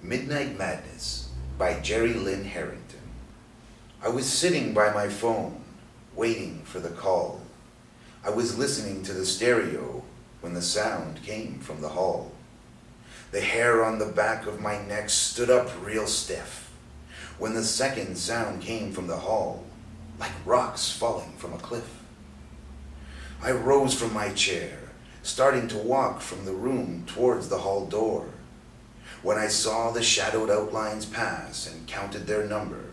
Midnight Madness by JeryLyn Harrington. I was sitting by my phone, waiting for the call. I was listening to the stereo when the sound came from the hall. The hair on the back of my neck stood up real stiff when the second sound came from the hall, like rocks falling from a cliff. I rose from my chair, starting to walk from the room towards the hall door, when I saw the shadowed outlines pass and counted their number.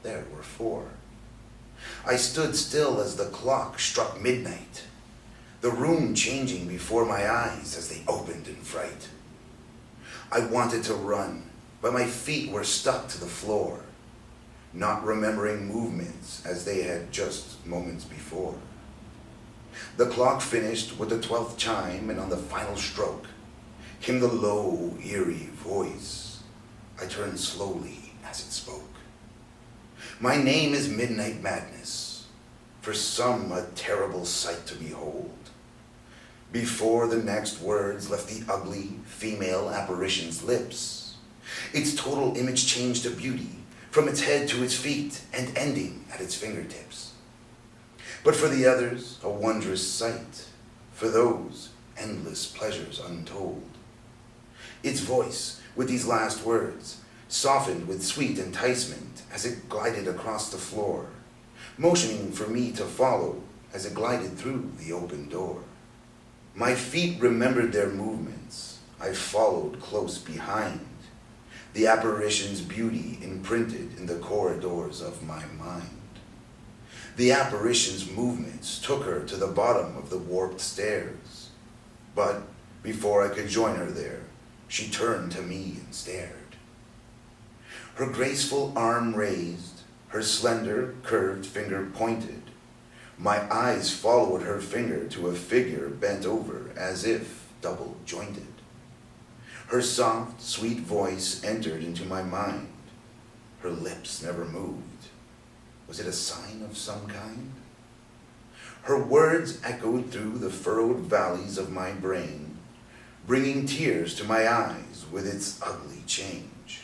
There were 4. I stood still as the clock struck midnight, the room changing before my eyes as they opened in fright. I wanted to run, but my feet were stuck to the floor, not remembering movements as they had just moments before. The clock finished with the 12th chime, and on the final stroke came the low, eerie voice. I turned slowly as it spoke. My name is Midnight Madness, for some a terrible sight to behold. Before the next words left the ugly female apparition's lips, its total image changed to beauty, from its head to its feet and ending at its fingertips. But for the others, a wondrous sight, for those, endless pleasures untold. Its voice, with these last words, softened with sweet enticement as it glided across the floor, motioning for me to follow as it glided through the open door. My feet remembered their movements. I followed close behind, the apparition's beauty imprinted in the corridors of my mind. The apparition's movements took her to the bottom of the warped stairs, but before I could join her there, she turned to me and stared. Her graceful arm raised, her slender, curved finger pointed. My eyes followed her finger to a figure bent over as if double-jointed. Her soft, sweet voice entered into my mind. Her lips never moved. Was it a sign of some kind? Her words echoed through the furrowed valleys of my brain, bringing tears to my eyes with its ugly change.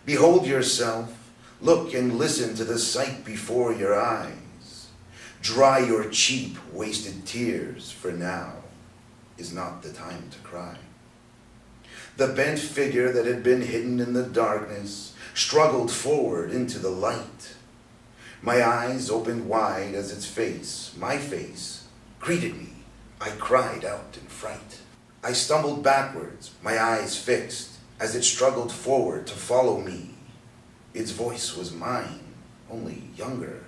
Behold yourself, look and listen to the sight before your eyes. Dry your cheap, wasted tears, for now is not the time to cry. The bent figure that had been hidden in the darkness struggled forward into the light. My eyes opened wide as its face, my face, greeted me. I cried out in fright. I stumbled backwards, my eyes fixed, as it struggled forward to follow me. Its voice was mine, only younger.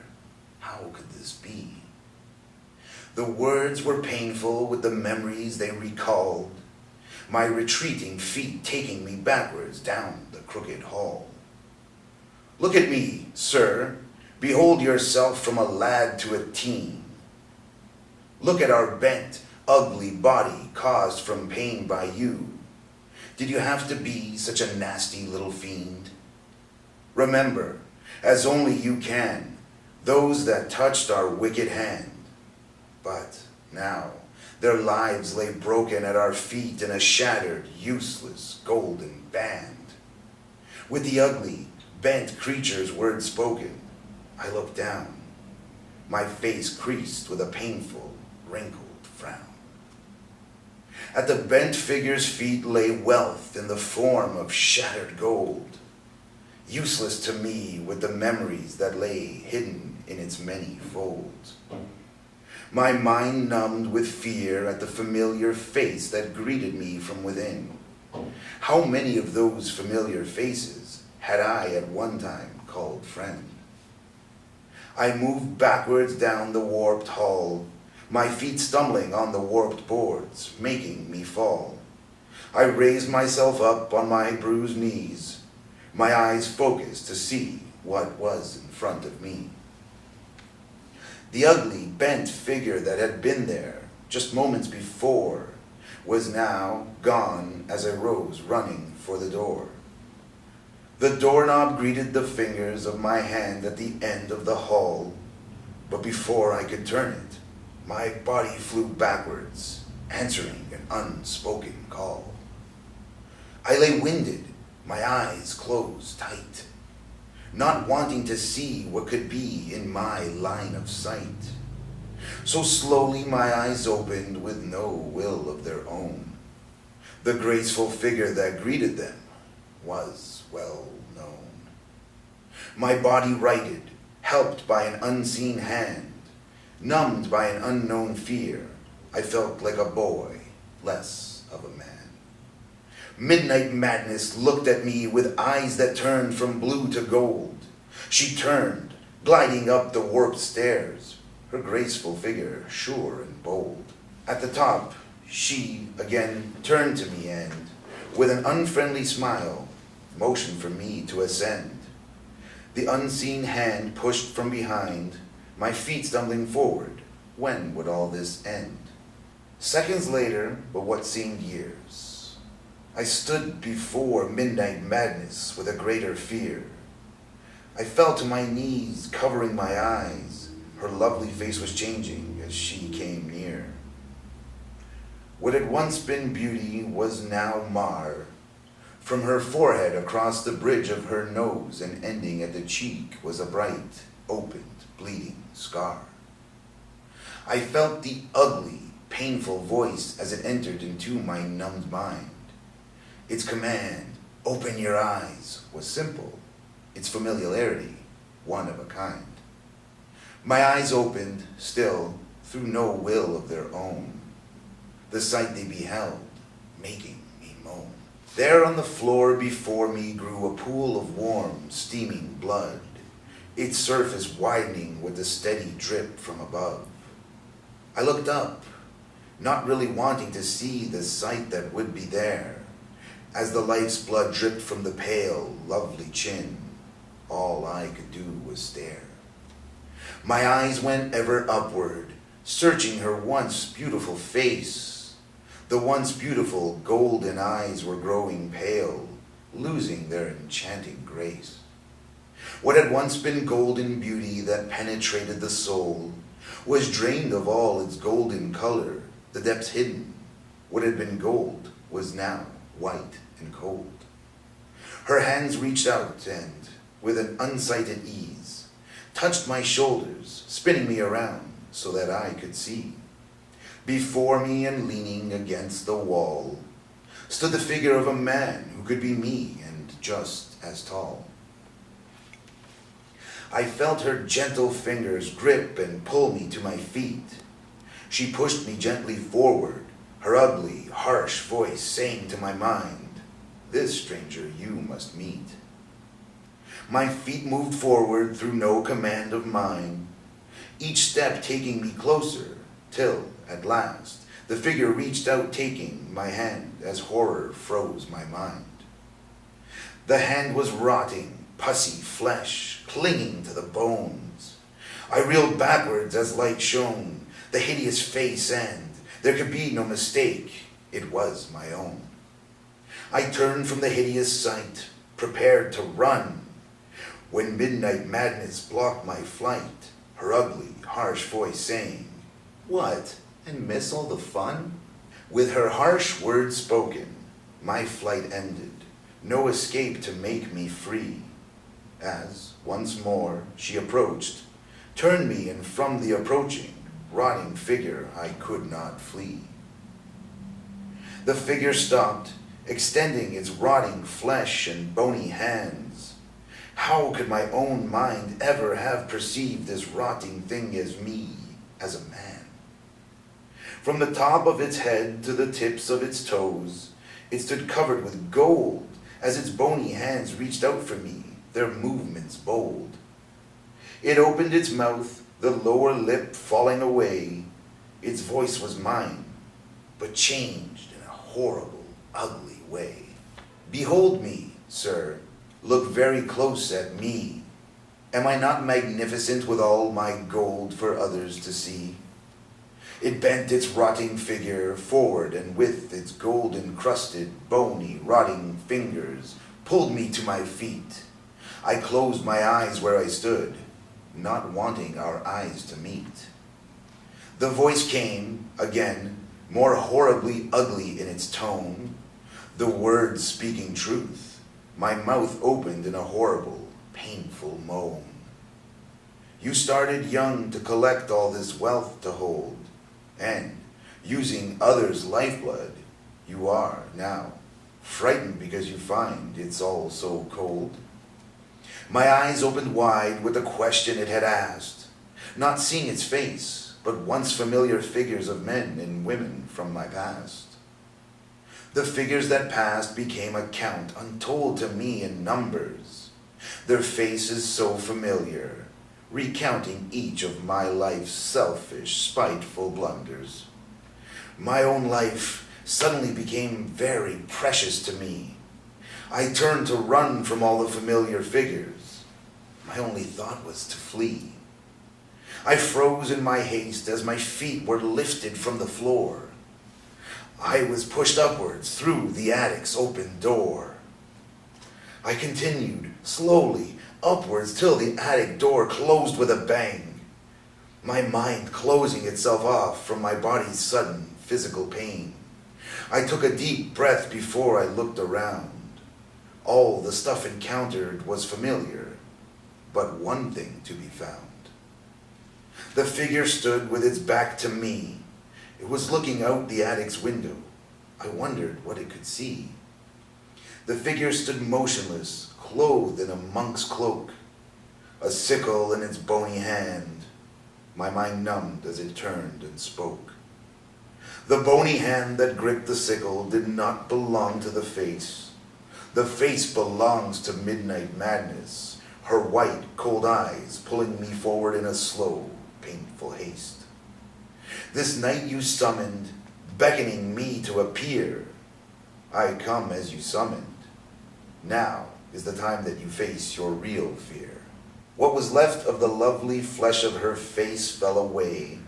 How could this be? The words were painful with the memories they recalled, my retreating feet taking me backwards down the crooked hall. Look at me, sir. Behold yourself from a lad to a teen. Look at our bent, ugly body caused from pain by you. Did you have to be such a nasty little fiend? Remember, as only you can, those that touched our wicked hand. But now their lives lay broken at our feet in a shattered, useless, golden band. With the ugly, bent creature's words spoken, I looked down, my face creased with a painful, wrinkled frown. At the bent figure's feet lay wealth in the form of shattered gold, useless to me with the memories that lay hidden in its many folds. My mind numbed with fear at the familiar face that greeted me from within. How many of those familiar faces had I at one time called friend? I moved backwards down the warped hall, my feet stumbling on the warped boards, making me fall. I raised myself up on my bruised knees, my eyes focused to see what was in front of me. The ugly, bent figure that had been there just moments before was now gone as I rose running for the door. The doorknob greeted the fingers of my hand at the end of the hall, but before I could turn it, my body flew backwards, answering an unspoken call. I lay winded, my eyes closed tight, not wanting to see what could be in my line of sight. So slowly my eyes opened with no will of their own. The graceful figure that greeted them was well known. My body righted, helped by an unseen hand, numbed by an unknown fear, I felt like a boy, less of a man. Midnight Madness looked at me with eyes that turned from blue to gold. She turned, gliding up the warped stairs, her graceful figure sure and bold. At the top, she again turned to me and, with an unfriendly smile, motioned for me to ascend. The unseen hand pushed from behind, my feet stumbling forward. When would all this end? Seconds later, but what seemed years, I stood before Midnight Madness with a greater fear. I fell to my knees, covering my eyes. Her lovely face was changing as she came near. What had once been beauty was now mar. From her forehead across the bridge of her nose and ending at the cheek was a bright, opened, bleeding scar. I felt the ugly, painful voice as it entered into my numbed mind. Its command, "Open your eyes," was simple, its familiarity, one of a kind. My eyes opened, still, through no will of their own. The sight they beheld, making me moan. There on the floor before me grew a pool of warm, steaming blood, its surface widening with a steady drip from above. I looked up, not really wanting to see the sight that would be there. As the life's blood dripped from the pale, lovely chin, all I could do was stare. My eyes went ever upward, searching her once beautiful face. The once beautiful golden eyes were growing pale, losing their enchanting grace. What had once been golden beauty that penetrated the soul was drained of all its golden color, the depths hidden. What had been gold was now white and cold. Her hands reached out and, with an unsighted ease, touched my shoulders, spinning me around so that I could see. Before me and leaning against the wall stood the figure of a man who could be me and just as tall. I felt her gentle fingers grip and pull me to my feet. She pushed me gently forward, her ugly, harsh voice saying to my mind, "This stranger you must meet." My feet moved forward through no command of mine, each step taking me closer, till, at last, the figure reached out taking my hand as horror froze my mind. The hand was rotting, pussy flesh, clinging to the bones. I reeled backwards as light shone, the hideous face, and there could be no mistake, it was my own. I turned from the hideous sight, prepared to run, when Midnight Madness blocked my flight, her ugly, harsh voice saying, "What, and miss all the fun?" With her harsh words spoken, my flight ended, no escape to make me free, as, once more, she approached, turned me, and from the approaching, rotting figure I could not flee. The figure stopped, extending its rotting flesh and bony hands. How could my own mind ever have perceived this rotting thing as me, as a man? From the top of its head to the tips of its toes, it stood covered with gold as its bony hands reached out for me, their movements bold. It opened its mouth, the lower lip falling away. Its voice was mine, but changed in a horrible, ugly way. "Behold me, sir, look very close at me. Am I not magnificent with all my gold for others to see?" It bent its rotting figure forward and with its gold-encrusted, bony, rotting fingers pulled me to my feet. I closed my eyes where I stood, not wanting our eyes to meet. The voice came, again, more horribly ugly in its tone, the words speaking truth, My mouth opened in a horrible, painful moan. You started young to collect all this wealth to hold, and, using others' lifeblood, you are, now, frightened because you find it's all so cold. My eyes opened wide with the question it had asked, not seeing its face, but once familiar figures of men and women from my past. The figures that passed became a count untold to me in numbers, their faces so familiar, recounting each of my life's selfish, spiteful blunders. My own life suddenly became very precious to me. I turned to run from all the familiar figures. My only thought was to flee. I froze in my haste as my feet were lifted from the floor. I was pushed upwards through the attic's open door. I continued slowly upwards till the attic door closed with a bang, my mind closing itself off from my body's sudden physical pain. I took a deep breath before I looked around. All the stuff encountered was familiar, but one thing to be found. The figure stood with its back to me. It was looking out the attic's window. I wondered what it could see. The figure stood motionless, clothed in a monk's cloak, a sickle in its bony hand. My mind numbed as it turned and spoke. The bony hand that gripped the sickle did not belong to the face. The face belongs to midnight madness, her white, cold eyes pulling me forward in a slow, painful haste. This night you summoned, beckoning me to appear. I come as you summoned. Now is the time that you face your real fear. What was left of the lovely flesh of her face fell away,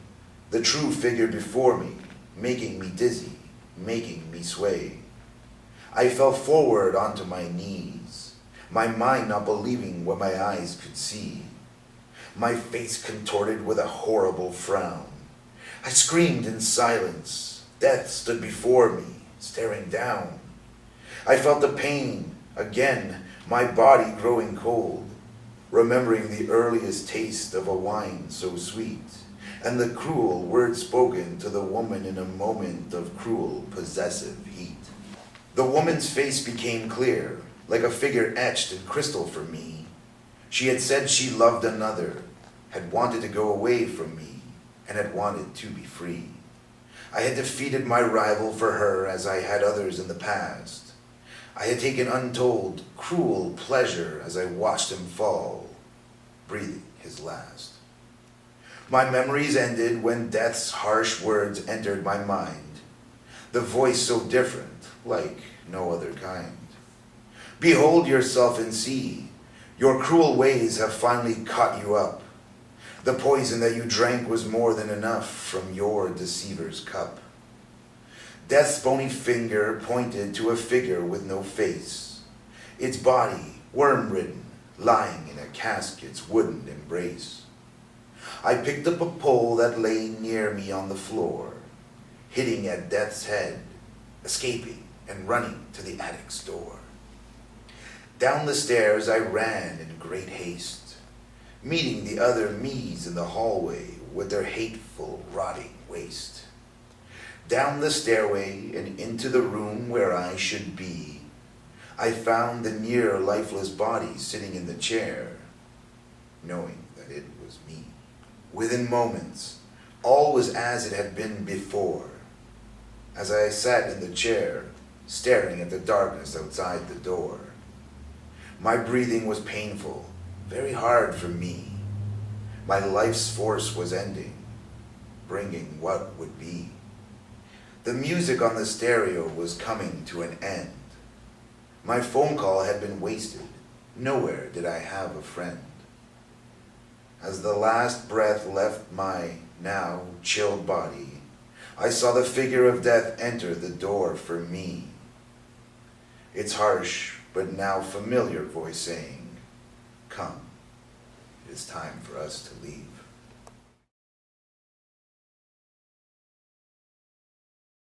the true figure before me, making me dizzy, making me sway. I fell forward onto my knees, my mind not believing what my eyes could see. My face contorted with a horrible frown. I screamed in silence. Death stood before me, staring down. I felt the pain, again, my body growing cold, remembering the earliest taste of a wine so sweet, and the cruel words spoken to the woman in a moment of cruel, possessive heat. The woman's face became clear, like a figure etched in crystal for me. She had said she loved another, had wanted to go away from me, and had wanted to be free. I had defeated my rival for her as I had others in the past. I had taken untold, cruel pleasure as I watched him fall, breathing his last. My memories ended when death's harsh words entered my mind, the voice so different, like no other kind. Behold yourself and see, your cruel ways have finally caught you up. The poison that you drank was more than enough from your deceiver's cup. Death's bony finger pointed to a figure with no face, its body worm-ridden, lying in a casket's wooden embrace. I picked up a pole that lay near me on the floor, hitting at death's head, escaping and running to the attic's door. Down the stairs I ran in great haste, meeting the other me's in the hallway with their hateful, rotting waste. Down the stairway and into the room where I should be, I found the near lifeless body sitting in the chair, knowing that it was me. Within moments, all was as it had been before, as I sat in the chair, staring at the darkness outside the door. My breathing was painful, very hard for me. My life's force was ending, bringing what would be. The music on the stereo was coming to an end. My phone call had been wasted. Nowhere did I have a friend. As the last breath left my now chilled body, I saw the figure of death enter the door for me. Its harsh but now familiar voice saying, "Come, it is time for us to leave."